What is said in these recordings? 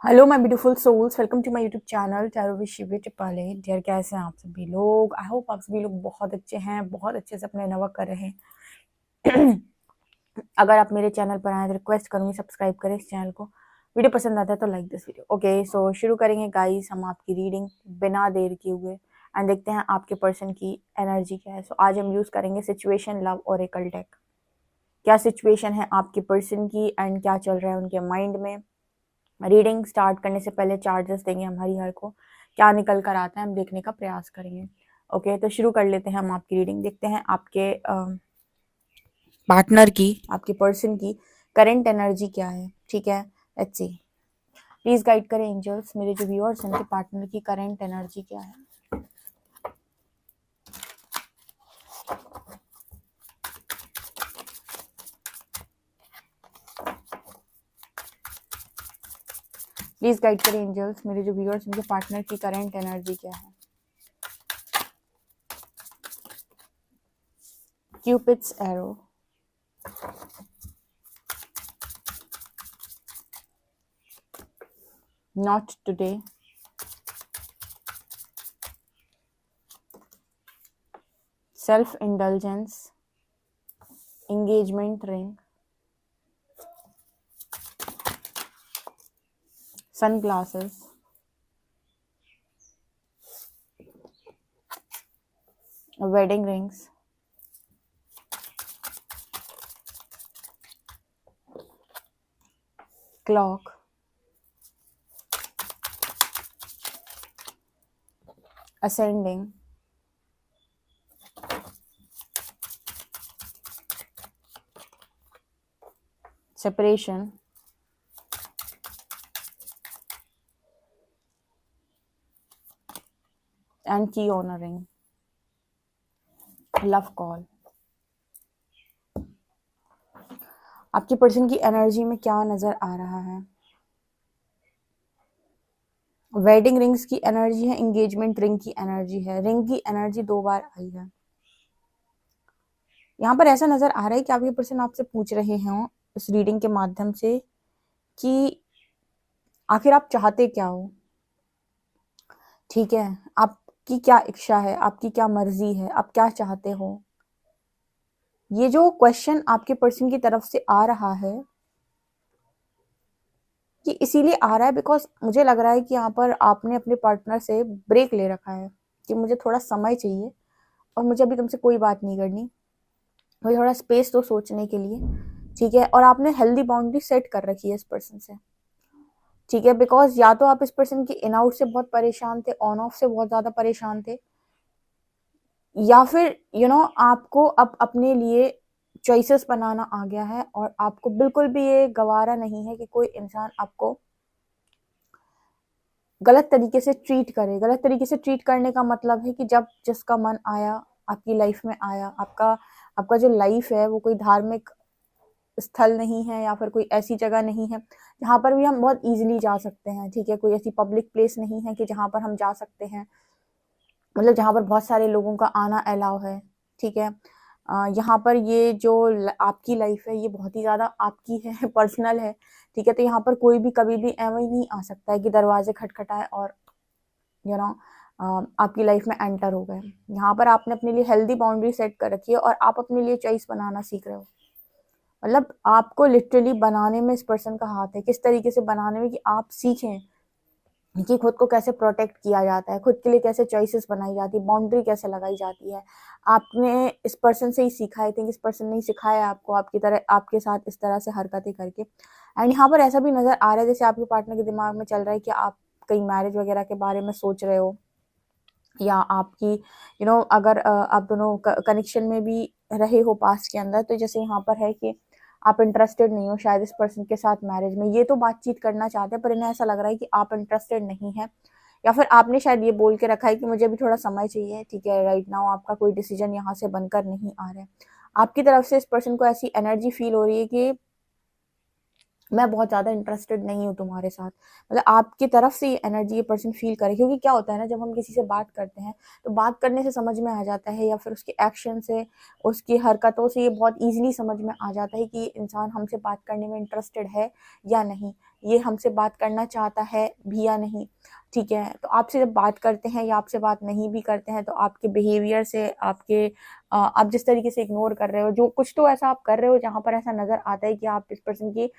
Hello my beautiful souls, welcome to my YouTube channel tarot with Shivi Tipale. Dear, कैसे हैं आप सभी लोग? आई होप आप सभी लोग बहुत अच्छे हैं, बहुत अच्छे से अपने नवा कर रहे हैं। अगर आप मेरे चैनल पर आए तो रिक्वेस्ट करूंगी सब्सक्राइब करें इस चैनल को। वीडियो पसंद आता है तो लाइक दिस वीडियो। ओके, सो शुरू करेंगे गाइस हम आपकी रीडिंग बिना देर किए हुए एंड देखते हैं आपके पर्सन की एनर्जी क्या है। सो आज हम यूज करेंगे सिचुएशन लव ओरेकल डेक। क्या सिचुएशन है आपके पर्सन की एंड क्या चल रहा है उनके माइंड में। रीडिंग स्टार्ट करने से पहले चार्जेस देंगे हम हरिहर को, क्या निकल कर आता है हम देखने का प्रयास करेंगे। ओके, तो शुरू कर लेते हैं हम आपकी रीडिंग। देखते हैं आपके पार्टनर की, आपके पर्सन की करंट एनर्जी क्या है। ठीक है, लेट्स सी। प्लीज गाइड करें एंजल्स, मेरे जो व्यूअर्स हैं उनके पार्टनर की करंट एनर्जी क्या है। प्लीज गाइड करें एंजल्स, मेरे जो व्यूअर्स उनके पार्टनर की करंट एनर्जी क्या है। Cupids arrow, not today, self indulgence, engagement ring, sunglasses, wedding rings, clock, ascending, separation, and key honoring, love call। आपकी पर्सन की एनर्जी में क्या नजर आ रहा है? वेडिंग रिंग्स की एनर्जी है, एंगेजमेंट रिंग की एनर्जी है। रिंग की एनर्जी 2 बार आई है। यहाँ पर ऐसा नजर आ रहा है कि आपके पर्सन आपसे पूछ रहे हैं इस रीडिंग के माध्यम से कि आखिर आप चाहते क्या हो। ठीक है, आपकी क्या इच्छा है, आपकी क्या मर्जी है, आप क्या चाहते हो। ये जो क्वेश्चन आपके पर्सन की तरफ से आ रहा है कि इसीलिए आ रहा है बिकॉज मुझे लग रहा है कि यहाँ पर आपने अपने पार्टनर से ब्रेक ले रखा है कि मुझे थोड़ा समय चाहिए और मुझे अभी तुमसे कोई बात नहीं करनी, मुझे थोड़ा स्पेस दो सोचने के लिए। ठीक है, और आपने हेल्दी बाउंड्री सेट कर रखी है इस पर्सन से। ठीक है, बिकॉज या तो आप इस पर्सन की इन आउट से बहुत परेशान थे, ऑन ऑफ से बहुत ज्यादा परेशान थे, या फिर आपको अब अपने लिए चॉइसेस बनाना आ गया है और आपको बिल्कुल भी ये गवारा नहीं है कि कोई इंसान आपको गलत तरीके से ट्रीट करे। गलत तरीके से ट्रीट करने का मतलब है कि जब जिसका मन आया आपकी लाइफ में आया। आपका जो लाइफ है वो कोई धार्मिक स्थल नहीं है या फिर कोई ऐसी जगह नहीं है जहाँ पर भी हम बहुत इजीली जा सकते हैं। ठीक है, कोई ऐसी पब्लिक प्लेस नहीं है कि जहाँ पर हम जा सकते हैं, मतलब जहाँ पर बहुत सारे लोगों का आना अलाउ है। ठीक है, यहाँ पर ये जो आपकी लाइफ है ये बहुत ही ज़्यादा आपकी है, पर्सनल है। ठीक है, तो यहाँ पर कोई भी कभी भी ऐसा ही नहीं आ सकता है कि दरवाजे खटखटाए और यू नो आपकी लाइफ में एंटर हो गए। यहाँ पर आपने अपने लिए हेल्दी बाउंड्री सेट कर रखी है और आप अपने लिए चॉइस बनाना सीख रहे हो। मतलब आपको लिटरली बनाने में इस पर्सन का हाथ है, किस तरीके से बनाने में कि आप सीखें कि खुद को कैसे प्रोटेक्ट किया जाता है, खुद के लिए कैसे चॉइसेस बनाई जाती है, बाउंड्री कैसे लगाई जाती है। आपने इस पर्सन से ही सीखा है, थिंक इस पर्सन ने ही सिखाया आपको, आपकी तरह आपके साथ इस तरह से हरकतें करके। एंड यहाँ पर ऐसा भी नजर आ रहा है जैसे आपके पार्टनर के दिमाग में चल रहा है कि आप कहीं मैरिज वगैरह के बारे में सोच रहे हो, या आपकी अगर आप दोनों कनेक्शन में भी रहे हो पास्ट के अंदर, तो जैसे यहाँ पर है कि आप इंटरेस्टेड नहीं हो शायद इस पर्सन के साथ मैरिज में। ये तो बातचीत करना चाहते हैं पर इन्हें ऐसा लग रहा है कि आप इंटरेस्टेड नहीं है, या फिर आपने शायद ये बोल के रखा है कि मुझे भी थोड़ा समय चाहिए। ठीक है, राइट नाउ आपका कोई डिसीजन यहाँ से बनकर नहीं आ रहा है। आपकी तरफ से इस पर्सन को ऐसी एनर्जी फील हो रही है कि मैं बहुत ज़्यादा इंटरेस्टेड नहीं हूँ तुम्हारे साथ। मतलब आपकी तरफ से ये एनर्जी ये पर्सन फ़ील करे, क्योंकि क्या होता है ना, जब हम किसी से बात करते हैं, तो बात करने से समझ में आ जाता है, या फिर उसके एक्शन से, उसकी हरकतों से ये बहुत ईज़िली समझ में आ जाता है कि ये इंसान हमसे बात करने में इंटरेस्टेड है या नहीं, ये हमसे बात करना चाहता है भी या नहीं, ठीक है? तो आपसे जब बात करते हैं या आपसे बात नहीं भी करते हैं, तो आपके बिहेवियर से, आप जिस तरीके से इग्नोर कर रहे हो, जो कुछ तो ऐसा आप कर रहे हो जहाँ पर ऐसा नज़र आता है कि आप इस पर्सन की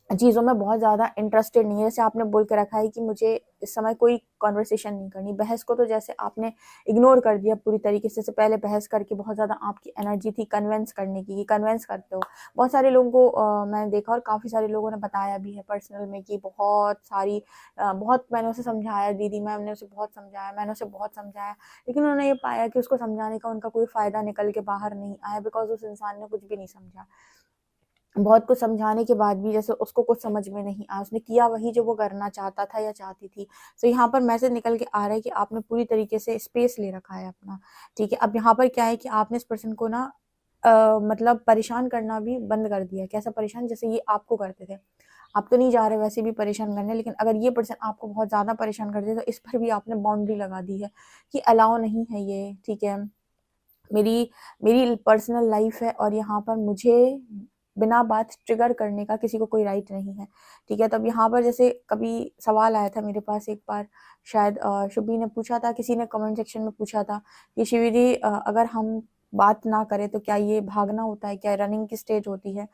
चीज़ों में बहुत ज़्यादा इंटरेस्टेड नहीं है। जैसे आपने बोल के रखा है कि मुझे इस समय कोई कन्वर्सेशन नहीं करनी। बहस को तो जैसे आपने इग्नोर कर दिया पूरी तरीके से, पहले बहस करके बहुत ज़्यादा आपकी एनर्जी थी कन्विंस करने की, कन्विंस करते हो। बहुत सारे लोगों को मैंने देखा, और काफ़ी सारे लोगों ने बताया भी है पर्सनल में कि बहुत मैंने उसे समझाया, दीदी मैंने उसे बहुत समझाया, मैंने उसे बहुत समझाया, लेकिन उन्होंने ये पाया कि उसको समझाने का उनका कोई फ़ायदा निकल के बाहर नहीं आया, बिकॉज़ उस इंसान ने कुछ भी नहीं समझा। बहुत कुछ समझाने के बाद भी जैसे उसको कुछ समझ में नहीं आया, उसने किया वही जो वो करना चाहता था या चाहती थी। तो यहाँ पर मैसेज निकल के आ रहा है कि आपने पूरी तरीके से स्पेस ले रखा है अपना, ठीक है? अब यहाँ पर क्या है कि आपने इस पर्सन को ना मतलब परेशान करना भी बंद कर दिया है। कैसा परेशान? जैसे ये आपको करते थे। आप तो नहीं जा रहे वैसे भी परेशान करने, लेकिन अगर ये पर्सन आपको बहुत ज़्यादा परेशान करते हैं, तो इस पर भी आपने बाउंड्री लगा दी है कि अलाउ नहीं है ये, ठीक है? मेरी मेरी पर्सनल लाइफ है, और यहाँ पर मुझे बिना बात ट्रिगर करने का किसी को कोई राइट नहीं है, ठीक है? तब यहाँ पर जैसे कभी सवाल आया था मेरे पास एक बार, शायद शुभी ने पूछा था, किसी ने कमेंट सेक्शन में पूछा था कि शिवी दी, अगर हम बात ना करें तो क्या ये भागना होता है, क्या रनिंग की स्टेज होती है,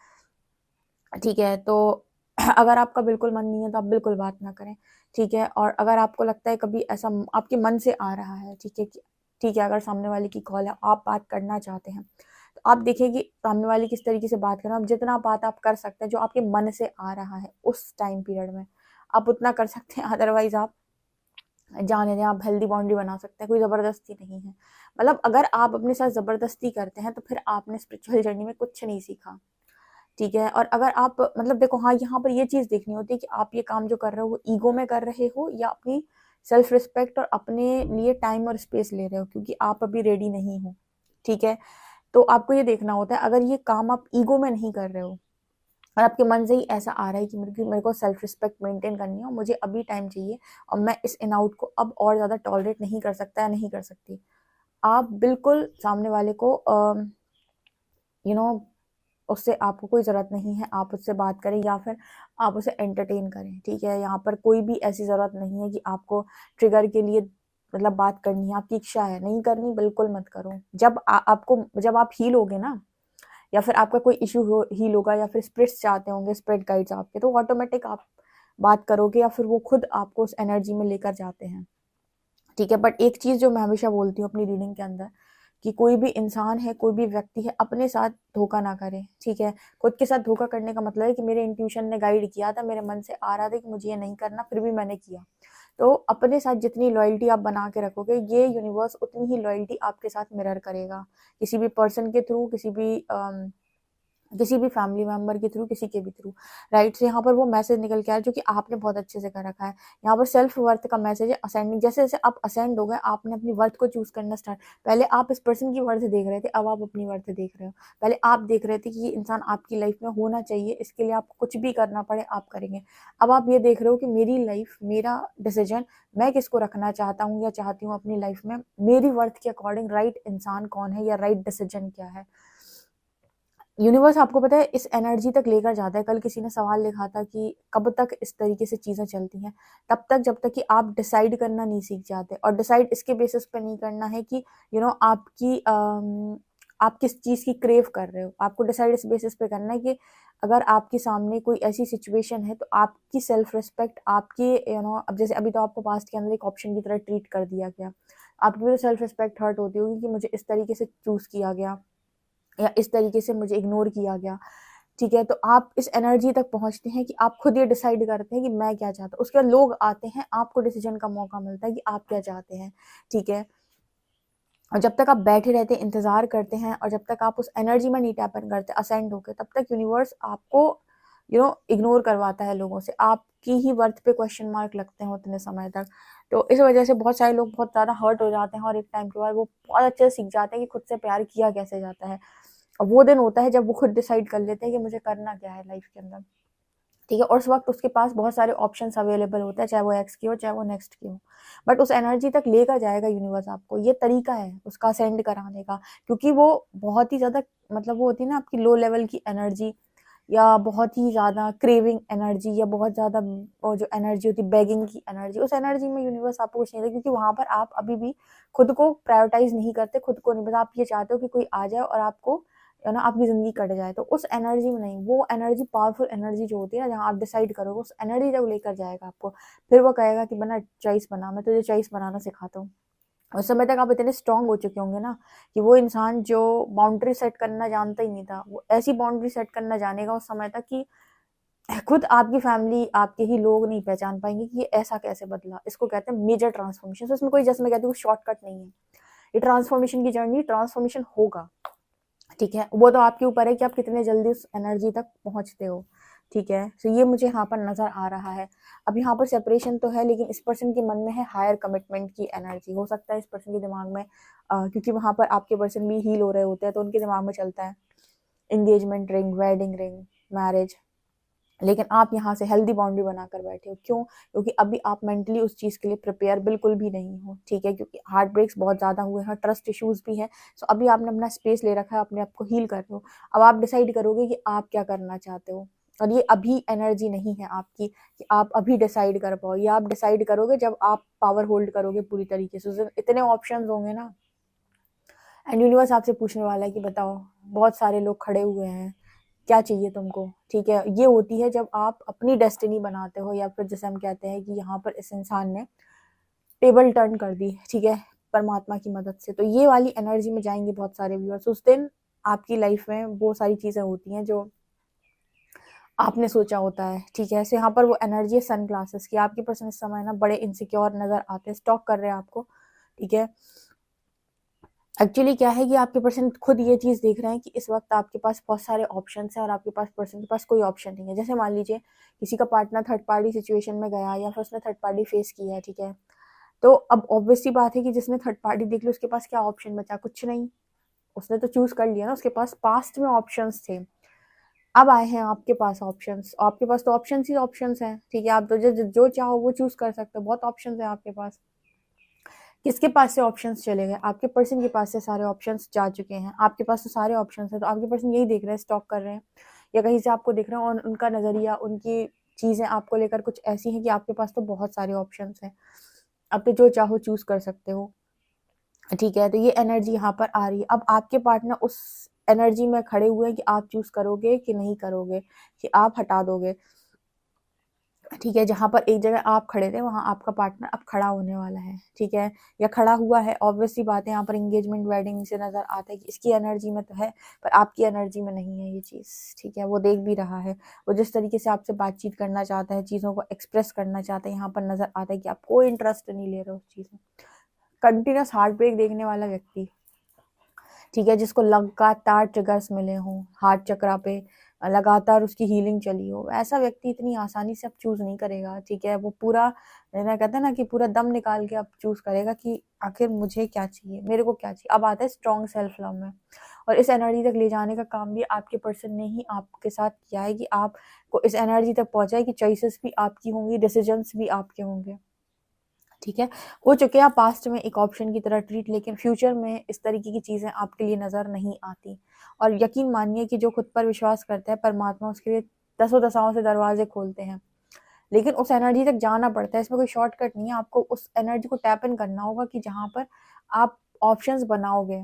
ठीक है? तो अगर आपका बिल्कुल मन नहीं है तो आप बिल्कुल बात ना करें, ठीक है? और अगर आपको लगता है कभी ऐसा आपके मन से आ रहा है, ठीक है, अगर सामने वाले की कॉल है, आप बात करना चाहते हैं, तो आप देखिए कि सामने वाले किस तरीके से बात कर रहे हैं। आप जितना बात आप कर सकते हैं, जो आपके मन से आ रहा है उस टाइम पीरियड में, आप उतना कर सकते हैं, अदरवाइज़ आप जाने दें, आप हेल्दी बाउंड्री बना सकते हैं, कोई ज़बरदस्ती नहीं है। मतलब अगर आप अपने साथ ज़बरदस्ती करते हैं, तो फिर आपने स्पिरिचुअल जर्नी में कुछ नहीं सीखा। ठीक है? और अगर आप मतलब देखो, हाँ, यहाँ पर ये चीज़ देखनी होती है कि आप ये काम जो कर रहे हो वो ईगो में कर रहे हो या अपनी सेल्फ रिस्पेक्ट और अपने लिए टाइम और स्पेस ले रहे हो, क्योंकि आप अभी रेडी नहीं हो, ठीक है? तो आपको ये देखना होता है, अगर ये काम आप ईगो में नहीं कर रहे हो और आपके मन से ही ऐसा आ रहा है कि मेरे को सेल्फ रिस्पेक्ट मेंटेन करनी है और मुझे अभी टाइम चाहिए और मैं इस इन आउट को अब और ज़्यादा टॉलरेट नहीं कर सकता या नहीं कर सकती। आप बिल्कुल सामने वाले को यू नो उससे आपको कोई ज़रूरत नहीं है, आप उससे बात करें या फिर आप उसे एंटरटेन करें, ठीक है? यहाँ पर कोई भी ऐसी ज़रूरत नहीं है कि आपको ट्रिगर के लिए मतलब बात करनी है, आपकी इच्छा है, नहीं करनी बिल्कुल मत करो। जब आप हील होगे ना, या फिर आपका कोई इश्यू हील होगा, या फिर स्पिरिट्स चाहते होंगे, स्पिरिट गाइड्स आपके, तो ऑटोमेटिक आप बात करोगे या फिर वो खुद आपको उस एनर्जी में लेकर जाते हैं, ठीक है? बट एक चीज़ जो मैं हमेशा बोलती हूँ अपनी रीडिंग के अंदर, कि कोई भी इंसान है, कोई भी व्यक्ति है, अपने साथ धोखा ना करे, ठीक है? खुद के साथ धोखा करने का मतलब है कि मेरे इंट्यूशन ने गाइड किया था, मेरे मन से आ रहा था कि मुझे ये नहीं करना, फिर भी मैंने किया। तो अपने साथ जितनी लॉयल्टी आप बना के रखोगे, ये यूनिवर्स उतनी ही लॉयल्टी आपके साथ मिरर करेगा। किसी भी पर्सन के थ्रू, किसी भी फैमिली मेंबर के थ्रू, किसी के भी थ्रू, राइट? तो यहाँ पर वो मैसेज निकल के आया जो कि आपने बहुत अच्छे से कर रखा है। यहाँ पर सेल्फ वर्थ का मैसेज है, असेंडिंग। जैसे जैसे आप असेंड हो गए, आपने अपनी वर्थ को चूज करना स्टार्ट। पहले आप इस पर्सन की वर्थ देख रहे थे, अब आप अपनी वर्थ देख रहे हो। पहले आप देख रहे थे कि ये इंसान आपकी लाइफ में होना चाहिए, इसके लिए आपको कुछ भी करना पड़े आप करेंगे। अब आप ये देख रहे हो कि मेरी लाइफ, मेरा डिसीजन, मैं किसको रखना चाहता हूँ या चाहती हूँ अपनी लाइफ में, मेरी वर्थ के अकॉर्डिंग राइट इंसान कौन है या राइट डिसीजन क्या है। यूनिवर्स आपको पता है इस एनर्जी तक लेकर जाता है। कल किसी ने सवाल लिखा था कि कब तक इस तरीके से चीज़ें चलती हैं? तब तक जब तक कि आप डिसाइड करना नहीं सीख जाते, और डिसाइड इसके बेसिस पे नहीं करना है कि आप किस चीज़ की क्रेव कर रहे हो। आपको डिसाइड इस बेसिस पे करना है कि अगर आपके सामने कोई ऐसी सिचुएशन है, तो आपकी सेल्फ रिस्पेक्ट, आपकी अब जैसे अभी तो आपको पास्ट के अंदर एक ऑप्शन की तरह ट्रीट कर दिया गया। आपकी भी तो सेल्फ रिस्पेक्ट हर्ट होती होगी कि मुझे इस तरीके से चूज़ किया गया या इस तरीके से मुझे इग्नोर किया गया, ठीक है? तो आप इस एनर्जी तक पहुँचते हैं कि आप खुद ये डिसाइड करते हैं कि मैं क्या चाहता हूँ। उसके बाद लोग आते हैं, आपको डिसीजन का मौका मिलता है कि आप क्या चाहते हैं, ठीक है? और जब तक आप बैठे रहते हैं, इंतज़ार करते हैं, और जब तक आप उस एनर्जी में नहीं टैप इन करते, असेंड होके, तब तक यूनिवर्स आपको इग्नोर करवाता है लोगों से। आपकी ही वर्थ पे क्वेश्चन मार्क लगते हैं उतने समय तक। तो इस वजह से बहुत सारे लोग बहुत ज़्यादा हर्ट हो जाते हैं, और एक टाइम के बाद वो बहुत अच्छे से सीख जाते हैं कि खुद से प्यार किया कैसे जाता है। और वो दिन होता है जब वो खुद डिसाइड कर लेते हैं कि मुझे करना क्या है लाइफ के अंदर। ठीक है, और उस वक्त उसके पास बहुत सारे ऑप्शंस अवेलेबल होते हैं, चाहे वो एक्स की हो चाहे वो नेक्स्ट की हो, बट उस एनर्जी तक लेकर जाएगा यूनिवर्स आपको। ये तरीका है उसका सेंड कराने का, क्योंकि वो बहुत ही ज़्यादा मतलब वो होती है ना आपकी लो लेवल की एनर्जी, या बहुत ही ज़्यादा क्रेविंग एनर्जी, या बहुत ज़्यादा वो जो एनर्जी होती है बेगिंग की एनर्जी, उस एनर्जी में यूनिवर्स आपको कुछ नहीं देगा, क्योंकि वहाँ पर आप अभी भी खुद को प्रायोरिटाइज नहीं करते, खुद को नहीं, बस आप ये चाहते हो कि कोई आ जाए और आपको है ना आपकी ज़िंदगी कट जाए। तो उस एनर्जी में नहीं, वो एनर्जी पावरफुल एनर्जी जो होती है ना, जहाँ आप डिसाइड करोगे, उस एनर्जी जब लेकर जाएगा आपको, फिर वो कहेगा कि बना चॉइस बना, मैं तुझे चॉइस बनाना सिखाता हूँ। उस समय तक आप इतने स्ट्रांग हो चुके होंगे ना कि वो इंसान जो बाउंड्री सेट करना जानता ही नहीं था, वो ऐसी बाउंड्री सेट करना जानेगा उस समय तक कि खुद आपकी फैमिली, आपके ही लोग नहीं पहचान पाएंगे कि ये ऐसा कैसे बदला। इसको कहते हैं मेजर ट्रांसफॉर्मेशन। तो इसमें कोई, जैसे मैं कहती हूँ, शॉर्टकट नहीं है। ये ट्रांसफॉर्मेशन की जर्नी, ट्रांसफॉर्मेशन होगा, ठीक है। वो तो आपके ऊपर है कि आप कितने जल्दी उस एनर्जी तक पहुंचते हो, ठीक है। तो ये मुझे यहाँ पर नजर आ रहा है। अब यहाँ पर सेपरेशन तो है, लेकिन इस पर्सन के मन में है हायर कमिटमेंट की एनर्जी। हो सकता है इस पर्सन के दिमाग में क्योंकि वहाँ पर आपके पर्सन भी हील हो रहे होते हैं, तो उनके दिमाग में चलता है engagement ring, wedding ring, marriage. लेकिन आप यहाँ से हेल्दी बाउंड्री बनाकर बैठे हो। क्यों? क्योंकि अभी आप मेंटली उस चीज़ के लिए प्रिपेयर बिल्कुल भी नहीं हो, ठीक है। क्योंकि हार्ट ब्रेक्स बहुत ज़्यादा हुए हैं, ट्रस्ट इश्यूज भी हैं। सो अभी आपने अपना स्पेस ले रखा है, अपने आप को हील कर रहे हो। अब आप डिसाइड करोगे कि आप क्या करना चाहते हो, और ये अभी एनर्जी नहीं है आपकी कि आप अभी डिसाइड कर पाओ। ये आप डिसाइड करोगे जब आप पावर होल्ड करोगे पूरी तरीके से। इतने ऑप्शंस होंगे ना, एंड यूनिवर्स आपसे पूछने वाला है कि बताओ, बहुत सारे लोग खड़े हुए हैं, क्या चाहिए तुमको, ठीक है। ये होती है जब आप अपनी डेस्टिनी बनाते हो, या फिर जैसे हम कहते हैं कि यहाँ पर इस इंसान ने टेबल टर्न कर दी, ठीक है, परमात्मा की मदद से। तो ये वाली एनर्जी में जाएंगे बहुत सारे व्यूअर्स। उस दिन आपकी लाइफ में वो सारी चीजें होती हैं जो आपने सोचा होता है, ठीक है। सो यहाँ पर वो एनर्जी है सन ग्लासेस की। आपके पर्सन इस समय ना बड़े इनसिक्योर नजर आते हैं, स्टॉक कर रहे हैं आपको, ठीक है। एक्चुअली क्या है कि आपके पर्सन खुद ये चीज़ देख रहे हैं कि इस वक्त आपके पास बहुत सारे ऑप्शन हैं, और आपके पास पर्सन के पास कोई ऑप्शन नहीं है। जैसे मान लीजिए किसी का पार्टनर थर्ड पार्टी सिचुएशन में गया, या फिर उसने थर्ड पार्टी फेस किया है, ठीक है। तो अब ऑब्वियस सी बात है कि जिसने थर्ड पार्टी देख ली, उसके पास क्या ऑप्शन बचा? कुछ नहीं। उसने तो चूज कर लिया ना, उसके पास पास्ट में ऑप्शंस थे, अब आए हैं आपके पास ऑप्शंस। आपके पास तो ऑप्शंस ही ऑप्शंस हैं, ठीक है। आप तो जो चाहो वो चूज कर सकते हो, बहुत ऑप्शंस हैं आपके पास। किसके पास से ऑप्शंस चले गए? आपके पर्सन के पास से सारे ऑप्शंस जा चुके हैं। आपके पास तो सारे ऑप्शंस हैं, तो आपके पर्सन यही देख रहे हैं, स्टॉक कर रहे हैं, या कहीं से आपको देख रहे हैं, और उनका नजरिया, उनकी चीजें आपको लेकर कुछ ऐसी हैं कि आपके पास तो बहुत सारे ऑप्शंस हैं, अब तो जो चाहो चूज कर सकते हो, ठीक है। तो ये एनर्जी यहाँ पर आ रही है। अब आपके पार्टनर उस एनर्जी में खड़े हुए हैं कि आप चूज करोगे कि नहीं करोगे, कि आप हटा दोगे, ठीक है। जहां पर एक जगह आप खड़े थे, वहां आपका पार्टनर अब खड़ा होने वाला है, ठीक है, या खड़ा हुआ है। ऑब्वियसली बात है, यहाँ पर एंगेजमेंट वेडिंग से नजर आता है कि इसकी एनर्जी में तो है, पर आपकी एनर्जी में नहीं है ये चीज, ठीक है। वो देख भी रहा है, वो जिस तरीके से आपसे बातचीत करना चाहता है, चीजों को एक्सप्रेस करना चाहता है, यहाँ पर नजर आता है कि आप कोई इंटरेस्ट नहीं ले रहे हो उस चीज में। कंटिन्यूस हार्ट ब्रेक देखने वाला व्यक्ति, ठीक है, जिसको लगातार ट्रिगर्स मिले हों हार्ट चक्रा पे, लगातार उसकी हीलिंग चली हो, ऐसा व्यक्ति इतनी आसानी से अब चूज नहीं करेगा, ठीक है। वो पूरा ना कहते हैं ना कि पूरा दम निकाल के अब चूज करेगा कि आखिर मुझे क्या चाहिए, मेरे को क्या चाहिए। अब आता है स्ट्रॉन्ग सेल्फ लव में, और इस एनर्जी तक ले जाने का काम भी आपके पर्सन ने ही आपके साथ किया है कि आपको इस एनर्जी तक पहुंचाए कि चॉइसेस भी आपकी होंगी, डिसीजंस भी आपके होंगे, ठीक है। हो चुके हैं पास्ट में एक ऑप्शन की तरह ट्रीट, लेकिन फ्यूचर में इस तरीके की चीजें आपके लिए नजर नहीं आती। और यकीन मानिए कि जो खुद पर विश्वास करता है, परमात्मा उसके लिए दसों दशाओं से दरवाजे खोलते हैं, लेकिन उस एनर्जी तक जाना पड़ता है। इसमें कोई शॉर्टकट नहीं है, आपको उस एनर्जी को टैप इन करना होगा कि जहां पर आप ऑप्शंस बनाओगे,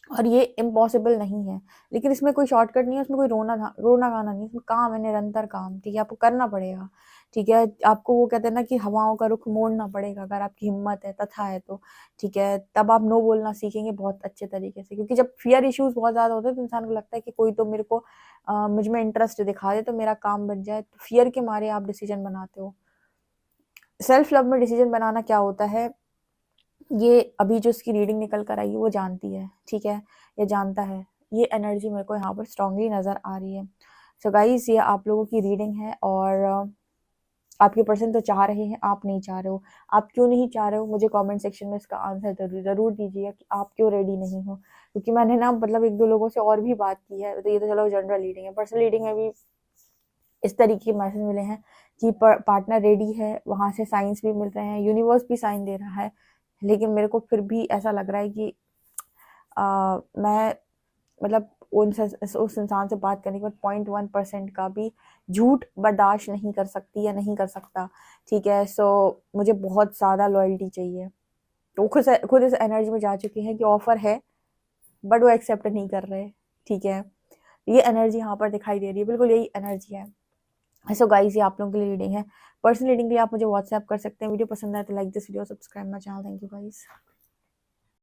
और ये इम्पॉसिबल नहीं है। लेकिन इसमें कोई शॉर्टकट नहीं है, उसमें कोई रोना गाना नहीं, इसमें काम है, निरंतर काम, ठीक है। आपको करना पड़ेगा, ठीक है। आपको वो कहते हैं ना कि हवाओं का रुख मोड़ना पड़ेगा, अगर आपकी हिम्मत है, तथा है तो, ठीक है। तब आप नो बोलना सीखेंगे बहुत अच्छे तरीके से, क्योंकि जब फियर इश्यूज बहुत ज्यादा होते हैं तो इंसान को लगता है कि कोई तो मेरे को मुझ में इंटरेस्ट दिखा दे तो मेरा काम बन जाए, तो फियर के मारे आप डिसीजन बनाते हो। सेल्फ लव में डिसीजन बनाना क्या होता है, ये अभी जो इसकी रीडिंग निकल कर आई है वो जानती है, ठीक है, ये जानता है। ये एनर्जी मेरे को यहाँ पर स्ट्रांगली नजर आ रही है। सो गाइस, ये आप लोगों की रीडिंग है, और आपके पर्सन तो चाह रहे हैं, आप नहीं चाह रहे हो। आप क्यों नहीं चाह रहे हो, मुझे कमेंट सेक्शन में इसका आंसर जरूर दीजिएगा कि आप क्यों रेडी नहीं हो। क्योंकि मैंने ना मतलब एक दो लोगों से और भी बात की है, तो ये तो चलो जनरल रीडिंग है, पर्सनल रीडिंग में भी इस तरीके के मैसेज मिले हैं कि पार्टनर रेडी है, वहाँ से साइंस भी मिल रहे हैं, यूनिवर्स भी साइन दे रहा है, लेकिन मेरे को फिर भी ऐसा लग रहा है कि मैं मतलब उस इंसान से बात करने के बाद 0.1% का भी झूठ बर्दाश्त नहीं कर सकती या नहीं कर सकता, ठीक है। सो मुझे बहुत ज़्यादा लॉयल्टी चाहिए। तो खुद इस एनर्जी में जा चुके हैं कि ऑफर है बट वो एक्सेप्ट नहीं कर रहे, ठीक है। ये एनर्जी यहाँ पर दिखाई दे रही है, बिल्कुल यही एनर्जी है। सो गाइस, ये आप लोगों के लिए रीडिंग है। पर्सनल रीडिंग के लिए आप मुझे व्हाट्सएप कर सकते हैं। वीडियो पसंद आए तो like this video, subscribe my channel. Thank you guys.